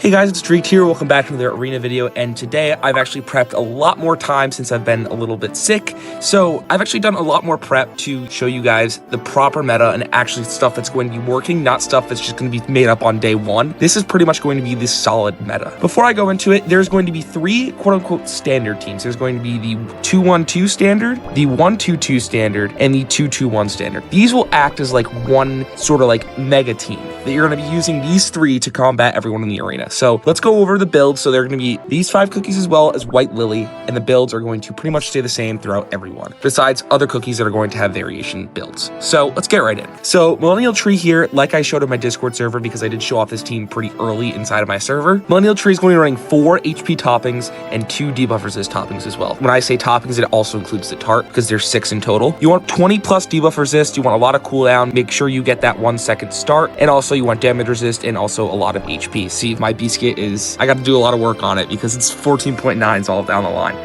Hey guys, it's Dreek here. Welcome back to another arena video, and today I've actually prepped a lot more time since I've been a little bit sick. So I've actually done a lot more prep to show you guys the proper meta and actually stuff that's going to be working, not stuff that's just going to be made up on day one. This is pretty much going to be the solid meta. Before I go into it, there's going to be three quote-unquote standard teams. There's going to be the 2-1-2 standard, the 1-2-2 standard, and the 2-2-1 standard. These will act as like one sort of like mega team that you're going to be using these three to combat everyone in the arena. So let's go over the builds. So they're going to be these 5 cookies as well as White Lily, and the builds are going to pretty much stay the same throughout everyone, besides other cookies that are going to have variation builds. So let's get right in. So Millennial Tree here, like I showed on my Discord server, because I did show off this team pretty early inside of my server, Millennial Tree is going to be running 4 HP toppings and 2 debuff resist toppings as well. When I say toppings, it also includes the tart, because there's 6 in total. You want 20 plus debuff resist, you want a lot of cooldown, make sure you get that 1 second start, and also you want damage resist and also a lot of HP. See, my biscuit is, I got to do a lot of work on it because it's 14.9s all down the line.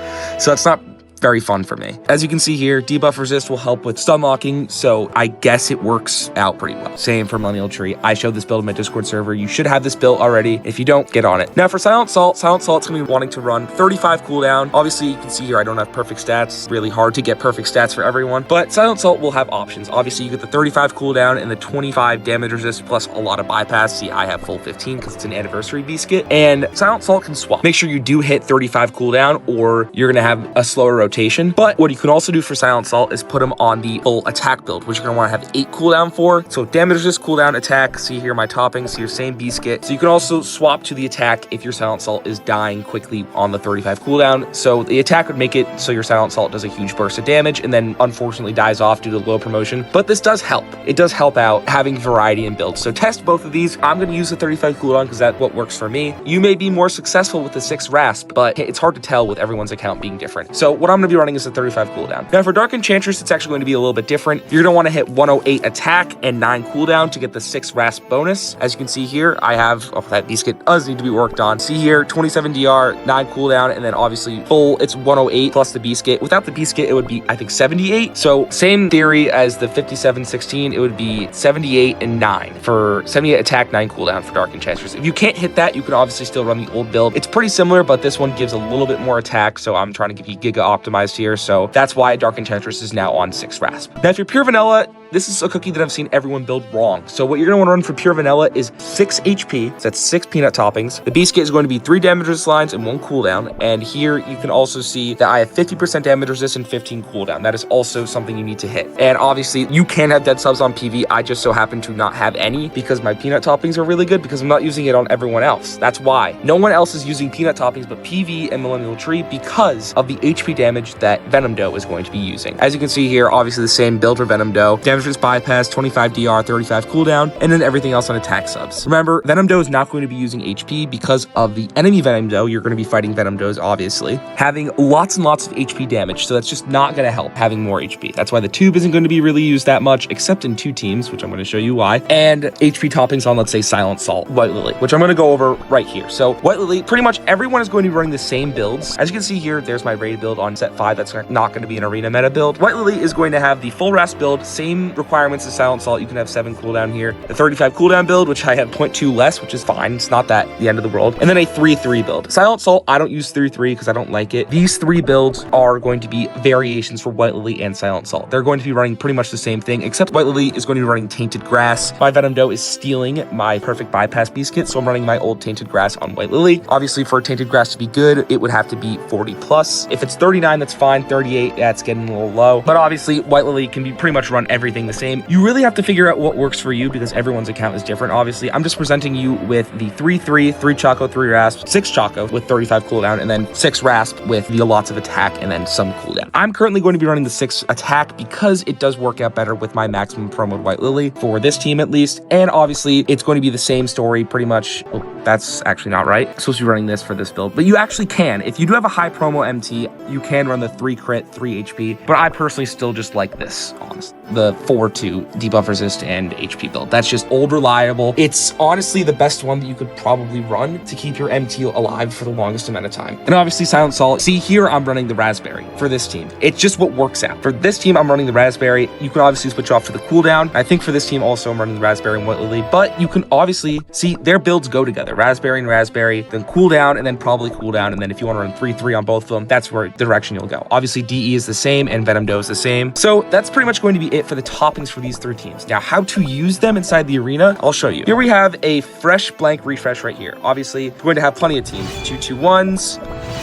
So it's not very fun for me. As you can see here, debuff resist will help with stun locking, so I guess it works out pretty well. Same for Millennial Tree. I showed this build in my Discord server. You should have this built already. If you don't, get on it. Now for Silent Salt's gonna be wanting to run 35 cooldown. Obviously, you can see here I don't have perfect stats. It's really hard to get perfect stats for everyone, but Silent Salt will have options. Obviously, you get the 35 cooldown and the 25 damage resist plus a lot of bypass. See, I have full 15 because it's an anniversary biscuit, and Silent Salt can swap. Make sure you do hit 35 cooldown or you're gonna have a slower rotation. But what you can also do for Silent Salt is put them on the full attack build, which you're going to want to have 8 cooldown for. So damage resist, cooldown, attack. See here my toppings, see your same biscuit. So you can also swap to the attack if your Silent Salt is dying quickly on the 35 cooldown. So the attack would make it so your Silent Salt does a huge burst of damage and then unfortunately dies off due to low promotion. But this does help. It does help out having variety in builds. So test both of these. I'm going to use the 35 cooldown because that's what works for me. You may be more successful with the 6 rasp, but it's hard to tell with everyone's account being different. So what I'm going to be running is a 35 cooldown. Now for Dark Enchantress, it's actually going to be a little bit different. You're going to want to hit 108 attack and 9 cooldown to get the 6 rasp bonus. As you can see here, I have, oh, that biscuit does need to be worked on. See here, 27 DR, 9 cooldown, and then obviously full, it's 108 plus the biscuit. Without the biscuit, it would be, I think, 78. So same theory as the 57-16, it would be 78 and 9 for 78 attack, 9 cooldown for Dark Enchantress. If you can't hit that, you can obviously still run the old build. It's pretty similar, but this one gives a little bit more attack, so I'm trying to give you Giga optimized here. So that's why Dark Enchantress is now on 6 rasp. Now, if you're pure vanilla, this is a cookie that I've seen everyone build wrong. So what you're going to want to run for pure vanilla is 6 HP. So that's 6 peanut toppings. The biscuit is going to be 3 damage resist lines and 1 cooldown. And here you can also see that I have 50% damage resist and 15 cooldown. That is also something you need to hit. And obviously you can have dead subs on PV. I just so happen to not have any because my peanut toppings are really good because I'm not using it on everyone else. That's why. No one else is using peanut toppings but PV and Millennial Tree because of the HP damage that Venom Doe is going to be using. As you can see here, obviously the same build for Venom Doe. Damage resist bypass, 25 DR, 35 cooldown, and then everything else on attack subs. Remember, Venom Doe is not going to be using HP because of the enemy Venom Doe. You're going to be fighting Venom Does, obviously, having lots and lots of HP damage, so that's just not going to help having more HP. That's why the tube isn't going to be really used that much, except in 2 teams, which I'm going to show you why, and HP toppings on, let's say, Silent Salt, White Lily, which I'm going to go over right here. So White Lily, pretty much everyone is going to be running the same builds. As you can see here, there's my raid build on set 5. That's not going to be an arena meta build. White Lily is going to have the full rasp build, same requirements as Silent Salt. You can have 7 cooldown here. The 35 cooldown build, which I have 0.2 less, which is fine. It's not that the end of the world. And then a 3-3 build. Silent Salt, I don't use 3-3 because I don't like it. These 3 builds are going to be variations for White Lily and Silent Salt. They're going to be running pretty much the same thing, except White Lily is going to be running Tainted Grass. My Venom Doe is stealing my perfect bypass biscuit, so I'm running my old Tainted Grass on White Lily. Obviously, for Tainted Grass to be good, it would have to be 40 plus. If it's 39, that's fine. 38, that's getting a little low. But obviously, White Lily can be pretty much run everything the same. You really have to figure out what works for you because everyone's account is different. Obviously, I'm just presenting you with the 3-3, 3 Choco, 3 Rasp, 6 Choco with 35 cooldown, and then 6 Rasp with the lots of attack and then some cooldown. I'm currently going to be running the 6 attack because it does work out better with my maximum promo White Lily for this team at least. And obviously, it's going to be the same story pretty much. Oh, that's actually not right. I'm supposed to be running this for this build, but you actually can. If you do have a high promo MT, you can run the 3 crit, 3 HP, but I personally still just like this, honestly. The 4-2 debuff resist and HP build. That's just old, reliable. It's honestly the best one that you could probably run to keep your MT alive for the longest amount of time. And obviously Silent Salt. See here, I'm running the Raspberry for this team. It's just what works out. For this team, I'm running the Raspberry. You can obviously switch off to the cooldown. I think for this team also, I'm running the Raspberry and White Lily, but you can obviously see their builds go together. raspberry and raspberry, then cooldown, and then probably cooldown. And then if you want to run 3-3 on both of them, that's where the direction you'll go. Obviously, DE is the same and Venom Doe is the same. So that's pretty much going to be it for the toppings for these 3 teams. Now, how to use them inside the arena, I'll show you. Here we have a fresh blank refresh right here. Obviously, we're going to have plenty of teams, 2-2-1s,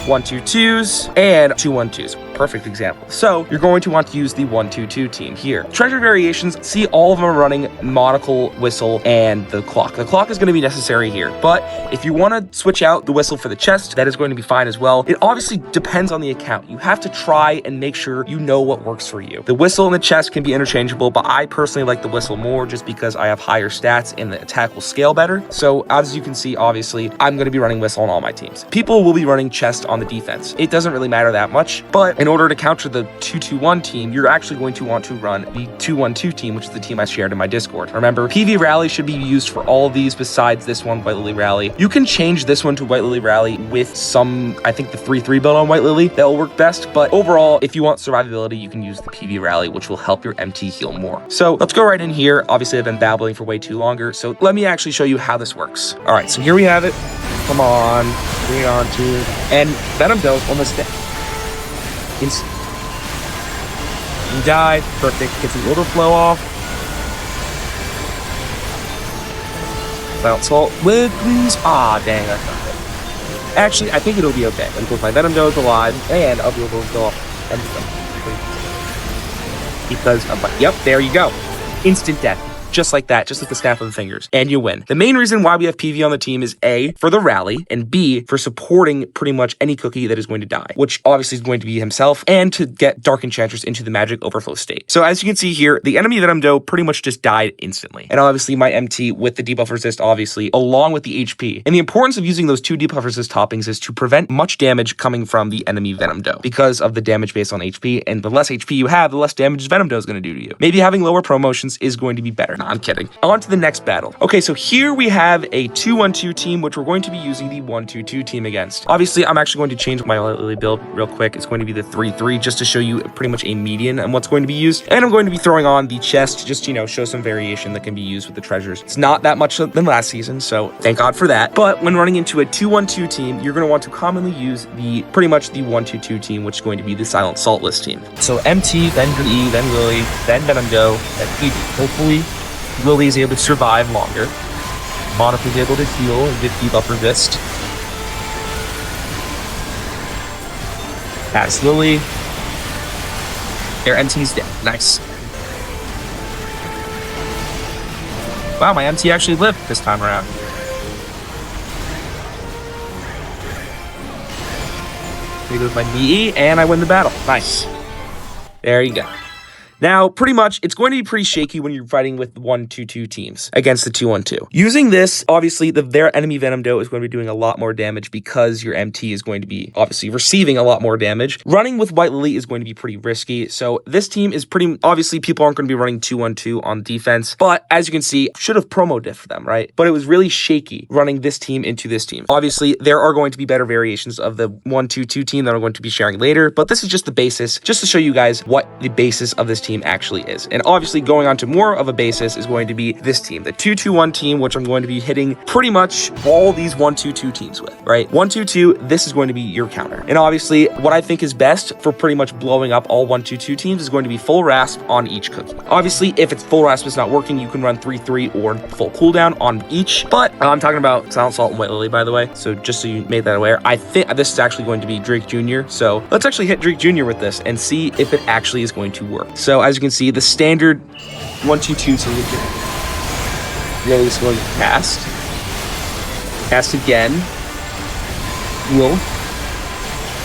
1-2-2s, and 2-1-2s. Perfect example. So you're going to want to use the 1-2-2 team here. Treasure variations, see all of them are running monocle, whistle, and the clock. The clock is going to be necessary here, but if you want to switch out the whistle for the chest, that is going to be fine as well. It obviously depends on the account. You have to try and make sure you know what works for you. The whistle and the chest can be interchangeable, but I personally like the whistle more just because I have higher stats and the attack will scale better. So as you can see, obviously, I'm going to be running whistle on all my teams. People will be running chest on the defense. It doesn't really matter that much, but in order to counter the 2-2-1 team, you're actually going to want to run the 2-1-2 team, which is the team I shared in my Discord. Remember, PV Rally should be used for all of these besides this one, White Lily Rally. You can change this one to White Lily Rally with some, I think the 3-3 build on White Lily, that will work best, but overall, if you want survivability, you can use the PV Rally, which will help your MT heal more. So let's go right in here. Obviously, I've been babbling for way too longer, so let me actually show you how this works. All right, so here we have it. Come on, 3-on-2, and Venom Doe almost dead. He died. Perfect. Gets the overflow off. Silent Salt with please. Ah, dang, that's not good. Actually, I think it'll be okay. Until my Venom Doe is alive, and I'll be able to go off and because of my. Yep, there you go. Instant death. Just like that, just like the snap of the fingers, and you win. The main reason why we have PV on the team is A, for the rally, and B, for supporting pretty much any cookie that is going to die, which obviously is going to be himself, and to get Dark Enchantress into the magic overflow state. So as you can see here, the enemy Venom Doe pretty much just died instantly. And obviously my MT with the debuff resist, obviously, along with the HP. And the importance of using those 2 debuff resist toppings is to prevent much damage coming from the enemy Venom Doe because of the damage based on HP, and the less HP you have, the less damage Venom Doe is going to do to you. Maybe having lower promotions is going to be better. I'm kidding. On to the next battle. Okay, so here we have a 2-1-2 team, which we're going to be using the 1-2-2 team against. Obviously, I'm actually going to change my Lily build real quick. It's going to be the 3-3, just to show you pretty much a median and what's going to be used. And I'm going to be throwing on the chest, just, you know, show some variation that can be used with the treasures. It's not that much than last season, so thank God for that. But when running into a 2-1-2 team, you're going to want to commonly use pretty much the 1-2-2 team, which is going to be the Silent Saltless team. So MT, then E, then Lily, then Venom Doe, then PV. Hopefully, Lily is able to survive longer. Monica is able to heal and get debuff resist. That's Lily. Their MT's dead. Nice. Wow, my MT actually lived this time around. Here goes my DE, and I win the battle. Nice. There you go. Now, pretty much, it's going to be pretty shaky when you're fighting with 1-2-2 teams against the 2-1-2. Using this, obviously, their enemy Venom Doe is going to be doing a lot more damage because your MT is going to be, obviously, receiving a lot more damage. Running with White Lily is going to be pretty risky, so this team is pretty, obviously, people aren't going to be running 2-1-2 on defense, but as you can see, should have promo diffed them, right? But it was really shaky running this team into this team. Obviously, there are going to be better variations of the 1-2-2 team that I'm going to be sharing later, but this is just the basis, just to show you guys what the basis of this team actually is. And obviously going on to more of a basis is going to be this team, the 2-2-1 team, which I'm going to be hitting pretty much all these 1-2-2 teams with, right? 1-2-2, this is going to be your counter. And obviously what I think is best for pretty much blowing up all 1-2-2 teams is going to be full rasp on each cookie. Obviously, if it's full rasp is not working, you can run 3-3 or full cooldown on each, but I'm talking about Silent Salt and White Lily, by the way. So just so you made that aware, I think this is actually going to be Drake Jr. So let's actually hit Drake Jr. with this and see if it actually is going to work. So as you can see, the standard 1-2-2 solution really is going to cast again, heal,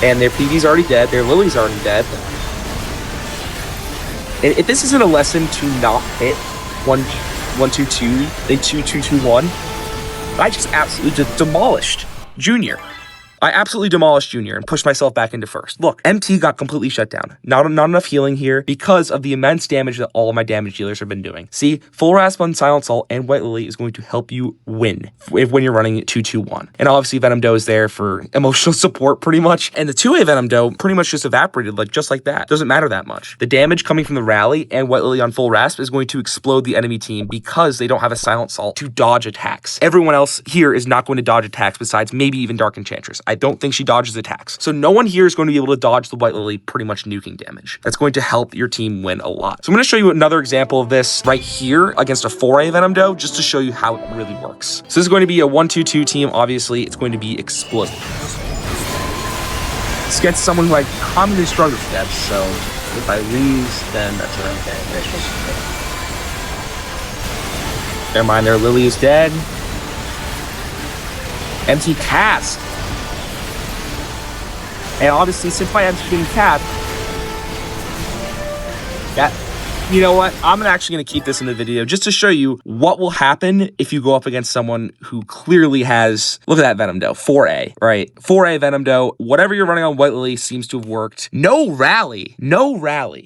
and their PV's already dead, their Lily's already dead. And if this isn't a lesson to not hit 1-2-2, then 2-2-2-1, I just absolutely just demolished Junior. I absolutely demolished Junior and pushed myself back into first. Look, MT got completely shut down. Not enough healing here because of the immense damage that all of my damage dealers have been doing. See, full Rasp on Silent Salt and White Lily is going to help you win when you're running 2-2-1. And obviously Venom Doe is there for emotional support pretty much. And the 2A Venom Doe pretty much just evaporated just like that. Doesn't matter that much. The damage coming from the rally and White Lily on full Rasp is going to explode the enemy team because they don't have a Silent Salt to dodge attacks. Everyone else here is not going to dodge attacks besides maybe even Dark Enchantress. I don't think she dodges attacks. So no one here is going to be able to dodge the White Lily pretty much nuking damage. That's going to help your team win a lot. So I'm going to show you another example of this right here against a 4A Venom Doe just to show you how it really works. So this is going to be a 1-2-2 team. Obviously, it's going to be explosive. It's against someone who I commonly struggle with that, so if I lose, then that's okay. Never mind, their Lily is dead. MT cast. And obviously, since my MT being capped, you know what? I'm actually going to keep this in the video just to show you what will happen if you go up against someone who clearly has, look at that Venom Doe, 4A, right? 4A Venom Doe, whatever you're running on White Lily seems to have worked. No rally.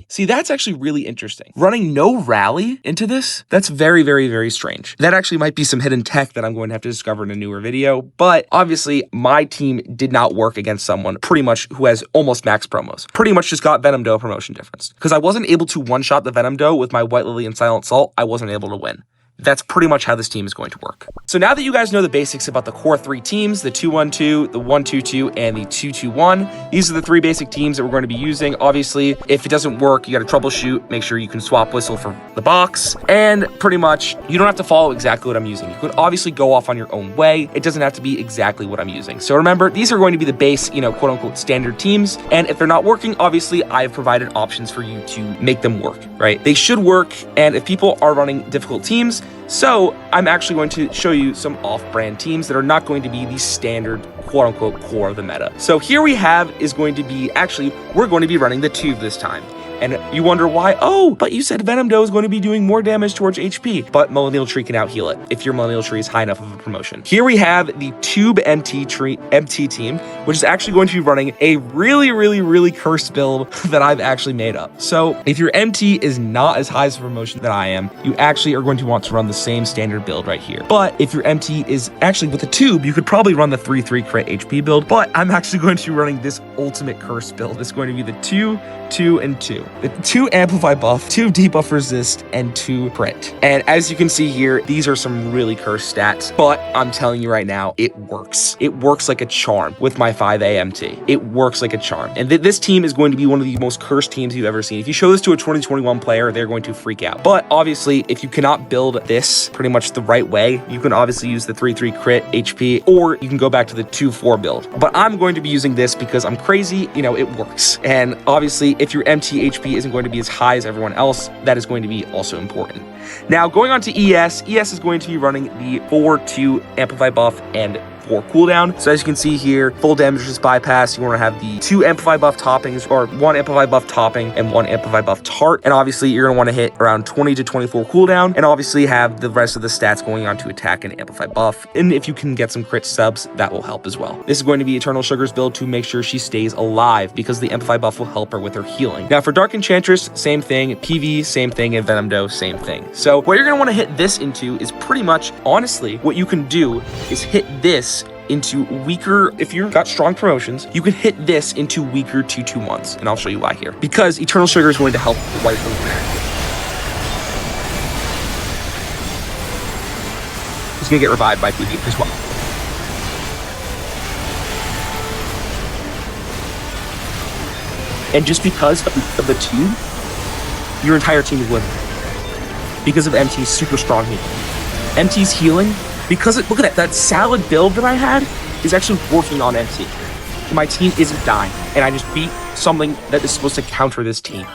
See, that's actually really interesting. Running no rally into this, that's very, very, very strange. That actually might be some hidden tech that I'm going to have to discover in a newer video, but obviously my team did not work against someone pretty much who has almost max promos. Pretty much just got Venom Doe promotion difference. Because I wasn't able to one-shot the Venom Doe with my White Lily and Silent Salt, I wasn't able to win. That's pretty much how this team is going to work. So now that you guys know the basics about the core 3 teams, the 2-1-2, the 1-2-2, and the 2-2-1, these are the 3 basic teams that we're going to be using. Obviously, if it doesn't work, you got to troubleshoot, make sure you can swap whistle for the box, and pretty much, you don't have to follow exactly what I'm using. You could obviously go off on your own way. It doesn't have to be exactly what I'm using. So remember, these are going to be the base, quote unquote, standard teams, and if they're not working, obviously, I've provided options for you to make them work, right? They should work, and if people are running difficult teams, so I'm actually going to show you some off-brand teams that are not going to be the standard quote-unquote core of the meta. So here we have is going to be, actually, we're going to be running the tube this time. And you wonder why? Oh, but you said Venom Doe is going to be doing more damage towards HP. But Millennial Tree can out-heal it if your Millennial Tree is high enough of a promotion. Here we have the Tube MT team, which is actually going to be running a really, really, really cursed build that I've actually made up. So if your MT is not as high as a promotion that I am, you actually are going to want to run the same standard build right here. But if your MT is actually with the Tube, you could probably run the 3-3 crit HP build. But I'm actually going to be running this ultimate cursed build. It's going to be the 2, 2, and 2. The 2 amplify buff, 2 debuff resist, and 2 crit. And as you can see here, these are some really cursed stats, but I'm telling you right now, it works. It works like a charm with my 5A MT. It works like a charm. And this team is going to be one of the most cursed teams you've ever seen. If you show this to a 2021 player, they're going to freak out. But obviously, if you cannot build this pretty much the right way, you can obviously use the 3-3 crit HP, or you can go back to the 2-4 build. But I'm going to be using this because I'm crazy, it works. And obviously, if your MT HP isn't going to be as high as everyone else, that is going to be also important. Now, going on to ES is going to be running the 4-2 amplify buff and 4 cooldown. So as you can see here, full damage resist bypass. You want to have the 2 amplify buff toppings, or 1 amplify buff topping and 1 amplify buff tart. And obviously you're going to want to hit around 20 to 24 cooldown, and obviously have the rest of the stats going on to attack and amplify buff. And if you can get some crit subs, that will help as well. This is going to be Eternal Sugar's build to make sure she stays alive, because the amplify buff will help her with her healing. Now for Dark Enchantress, same thing. PV, same thing. And Venom Doe, same thing. So what you're going to want to hit this into is pretty much, honestly, what you can do is hit this into weaker, if you've got strong promotions, you can hit this into weaker 2-2-1s, and I'll show you why here. Because Eternal Sugar is going to help the White Lily. He's going to get revived by PV as well. And just because of the tube, your entire team is winning. Because of MT's super strong healing. MT's healing, because look at that salad build that I had is actually working on MT. My team isn't dying, and I just beat something that is supposed to counter this team.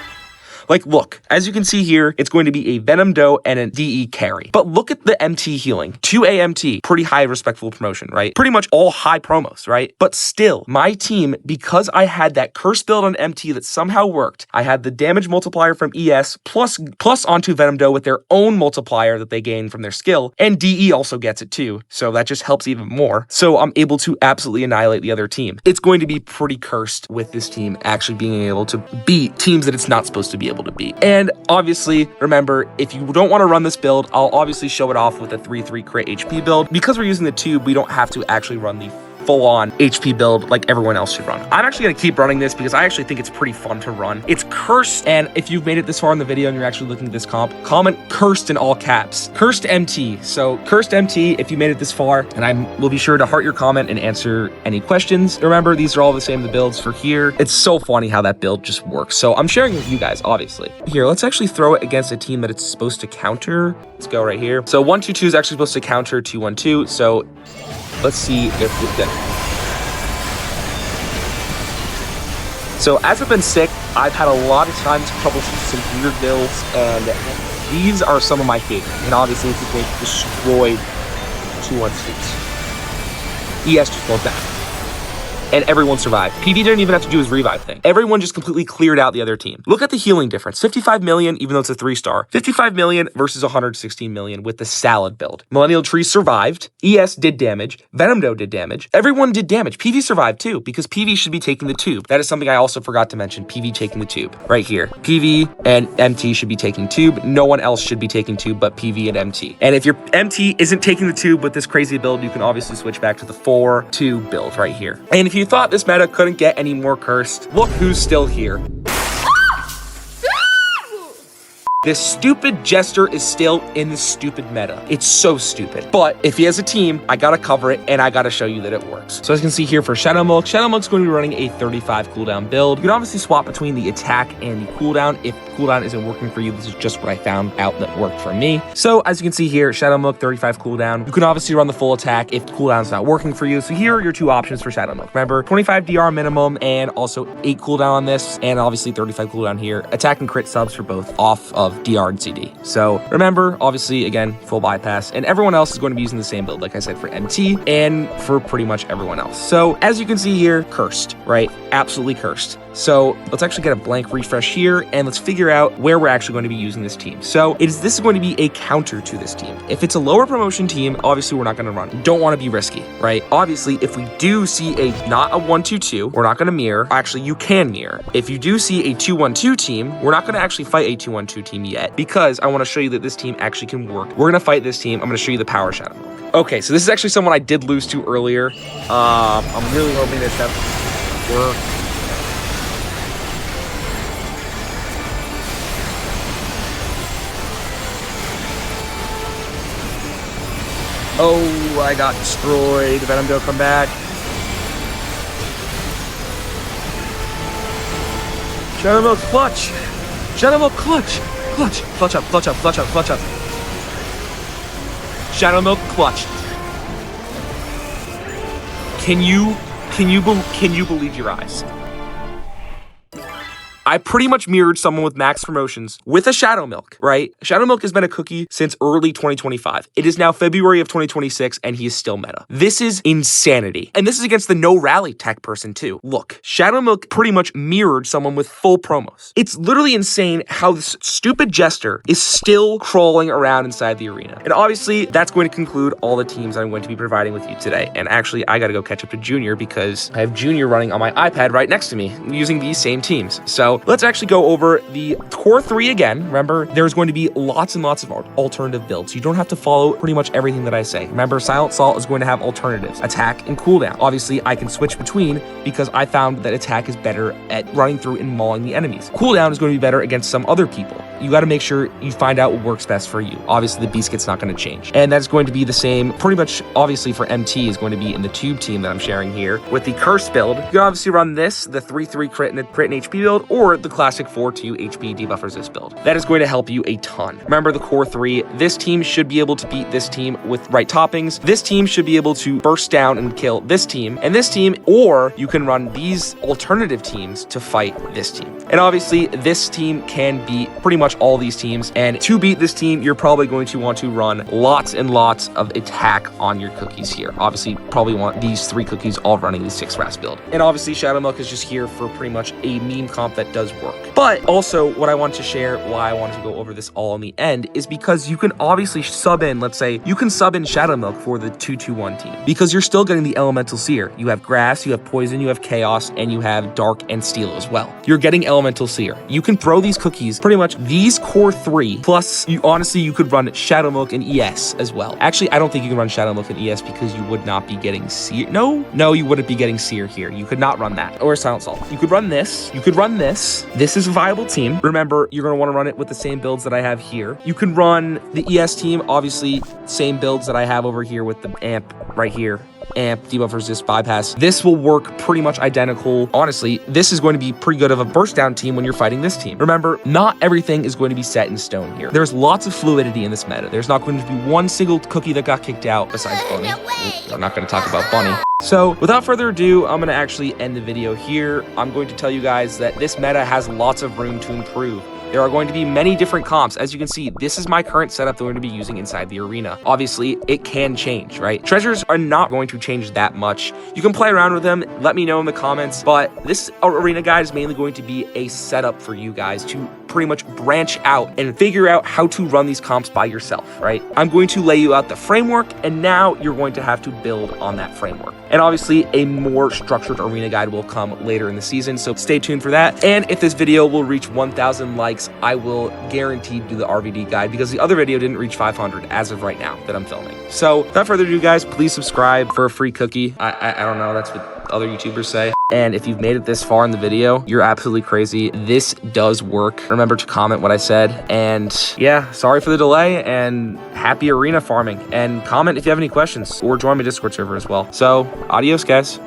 Like, look, as you can see here, it's going to be a Venom Doe and a DE carry. But look at the MT healing. 2 AMT, pretty high respectable promotion, right? Pretty much all high promos, right? But still, my team, because I had that curse build on MT that somehow worked, I had the damage multiplier from ES plus onto Venom Doe with their own multiplier that they gain from their skill, and DE also gets it too, so that just helps even more. So I'm able to absolutely annihilate the other team. It's going to be pretty cursed with this team actually being able to beat teams that it's not supposed to be able to beat. And obviously, remember, if you don't want to run this build, I'll obviously show it off with a 3-3 crit HP build. Because we're using the tube, we don't have to actually run the full-on HP build like everyone else should run. I'm actually going to keep running this because I actually think it's pretty fun to run. It's cursed, and if you've made it this far in the video and you're actually looking at this comp, comment cursed in all caps. Cursed MT. So cursed MT if you made it this far, and I will be sure to heart your comment and answer any questions. Remember, these are all the same, the builds for here. It's so funny how that build just works. So I'm sharing it with you guys, obviously. Here, let's actually throw it against a team that it's supposed to counter. Let's go right here. So 1-2-2 is actually supposed to counter 2-1-2. So let's see if we can. So as I've been sick, I've had a lot of time to troubleshoot some weird builds, and these are some of my favorites. And obviously, it's going to destroy 2-1-2s. ES just won't die. And everyone survived. PV didn't even have to do his revive thing. Everyone just completely cleared out the other team. Look at the healing difference. 55 million, even though it's a 3-star. 55 million versus 116 million with the salad build. Millennial Tree survived. ES did damage. Venom Doe did damage. Everyone did damage. PV survived too, because PV should be taking the tube. That is something I also forgot to mention. PV taking the tube. Right here. PV and MT should be taking tube. No one else should be taking tube but PV and MT. And if your MT isn't taking the tube with this crazy build, you can obviously switch back to the 4-2 build right here. And if you thought this meta couldn't get any more cursed, look who's still here. This stupid jester is still in the stupid meta. It's so stupid. But if he has a team, I gotta cover it, and I gotta show you that it works. So as you can see here for Shadow Milk's going to be running a 35 cooldown build. You can obviously swap between the attack and the cooldown. If cooldown isn't working for you, this is just what I found out that worked for me. So as you can see here, Shadow Milk 35 cooldown. You can obviously run the full attack if cooldown's not working for you. So here are your two options for Shadow Milk. Remember, 25 DR minimum and also 8 cooldown on this, and obviously 35 cooldown here. Attack and crit subs for both off of DR and CD. So remember, obviously, again, full bypass, and everyone else is going to be using the same build, like I said, for MT and for pretty much everyone else. So as you can see here, cursed, right? Absolutely cursed. So let's actually get a blank refresh here, and let's figure out where we're actually going to be using this team. So this is going to be a counter to this team. If it's a lower promotion team, obviously we're not going to run. You don't want to be risky, right? Obviously, if we do see not a 1-2-2, we're not going to mirror. Actually, you can mirror. If you do see a 2-1-2 team, we're not going to actually fight a 2-1-2 team yet, because I want to show you that this team actually can work. We're going to fight this team. I'm going to show you the power Shadow Milk. Okay, so this is actually someone I did lose to earlier. I'm really hoping this stuff works. Oh, I got destroyed. Venom Doe come back. Shadow Milk clutch. Shadow Milk clutch. Clutch. Clutch up, clutch up, clutch up, clutch up. Shadow Milk clutch. Can you believe your eyes? I pretty much mirrored someone with max promotions with a Shadow Milk, right? Shadow Milk has been a cookie since early 2025. It is now February of 2026, and he is still meta. This is insanity. And this is against the no rally tech person too. Look, Shadow Milk pretty much mirrored someone with full promos. It's literally insane how this stupid jester is still crawling around inside the arena. And obviously, that's going to conclude all the teams I'm going to be providing with you today. And actually, I gotta go catch up to Junior because I have Junior running on my iPad right next to me using these same teams. So let's actually go over the core 3 again. Remember, there's going to be lots and lots of alternative builds. You don't have to follow pretty much everything that I say. Remember, Silent Salt is going to have alternatives, attack and cooldown. Obviously, I can switch between because I found that attack is better at running through and mauling the enemies. Cooldown is going to be better against some other people. You got to make sure you find out what works best for you. Obviously, the Beast Kit's not going to change. And that's going to be the same, pretty much, obviously, for MT is going to be in the tube team that I'm sharing here. With the Curse build, you can obviously run this, the 3-3 crit and HP build, or or the classic 4-2 HP debuff resist build. That is going to help you a ton. Remember the core 3, this team should be able to beat this team with right toppings. This team should be able to burst down and kill this team and this team, or you can run these alternative teams to fight this team. And obviously this team can beat pretty much all these teams, and to beat this team, you're probably going to want to run lots and lots of attack on your cookies here. Obviously, probably want these 3 cookies all running the 6 RAS build. And obviously, Shadow Milk is just here for pretty much a meme comp that does work. But also, what I want to share, why I wanted to go over this all in the end, is because you can obviously sub in, let's say, you can sub in Shadow Milk for the 2-2-1 team, because you're still getting the Elemental Seer. You have Grass, you have Poison, you have Chaos, and you have Dark and Steel as well. You're getting Elemental Seer. You can throw these cookies, pretty much these core 3, plus, honestly, you could run Shadow Milk and ES as well. Actually, I don't think you can run Shadow Milk and ES because you would not be getting Seer. No, you wouldn't be getting Seer here. You could not run that. Or Silent Salt. You could run this. You could run this. This is a viable team. Remember, you're going to want to run it with the same builds that I have here. You can run the ES team, obviously, same builds that I have over here with the amp right here. Amp, debuff resist, bypass. This will work pretty much identical. Honestly, this is going to be pretty good of a burst down team when you're fighting this team. Remember, not everything is going to be set in stone here. There's lots of fluidity in this meta. There's not going to be one single cookie that got kicked out besides Bunny. I'm not going to talk about Bunny. So without further ado, I'm going to actually end the video here. I'm going to tell you guys that this meta has lots of room to improve. There are going to be many different comps. As you can see, this is my current setup that we're going to be using inside the arena. Obviously, it can change, right? Treasures are not going to change that much. You can play around with them. Let me know in the comments. But this arena guide is mainly going to be a setup for you guys to pretty much branch out and figure out how to run these comps by yourself, right? I'm going to lay you out the framework, and now you're going to have to build on that framework. And obviously, a more structured arena guide will come later in the season, so stay tuned for that. And if this video will reach 1,000 likes, I will guaranteed do the RVD guide, because the other video didn't reach 500 as of right now that I'm filming. So without further ado, guys, please subscribe for a free cookie. I don't know, that's what other YouTubers say. And if you've made it this far in the video, you're absolutely crazy. This does work. Remember to comment what I said. And yeah, sorry for the delay, and happy arena farming. And comment if you have any questions, or join my Discord server as well. So adios, guys.